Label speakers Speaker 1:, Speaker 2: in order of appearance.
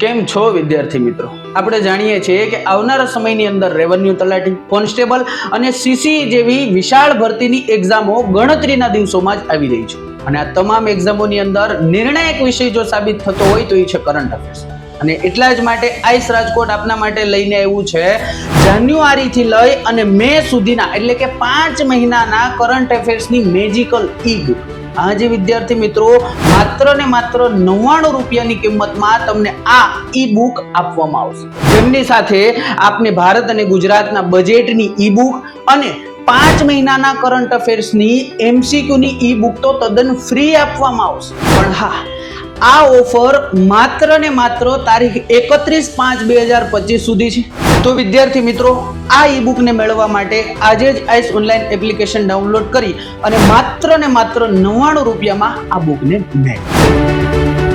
Speaker 1: કેમ છો વિદ્યાર્થી મિત્રો? આપણે જાણીએ છીએ કે આવનારા સમયની અંદર રેવન્યુ તલાટી, કોન્સ્ટેબલ અને સીસી જેવી વિશાળ ભરતીની એક્ઝામો ગણતરીના દિવસોમાં જ આવી રહી છે. અને આ તમામ એક્ઝામોની અંદર નિર્ણાયક વિષય જો સાબિત થતો હોય તો એ છે કરંટ અફેર્સ. અને એટલા જ માટે આઈસ રાજકોટ આપના માટે લઈને આવ્યું છે જાન્યુઆરીથી લઈ અને મે સુધીના એટલે કે 5 મહિનાના કરંટ અફેર્સની મેજિકલ ઈ બુક. આજે વિદ્યાર્થી મિત્રો માત્ર ને માત્ર 99 રૂપિયાની કિંમતમાં તમને આ ઈ બુક આપવામાં આવશે. જેમની સાથે આપને ભારત અને ગુજરાતના બજેટની ઈ બુક અને 5 મહિનાના કરંટ અફેર્સની MCQ ની ઈ બુક તો તદ્દન ફ્રી આપવામાં આવશે. પણ હા, આ ઓફર માત્ર ને માત્ર તારીખ 31/5/2025 સુધી છે. તો વિદ્યાર્થી મિત્રો, આ ઈ બુકને મેળવવા માટે આજે જ આઈસ ઓનલાઈન એપ્લિકેશન ડાઉનલોડ કરી અને માત્ર ને માત્ર 99 રૂપિયામાં આ બુકને મેળવો.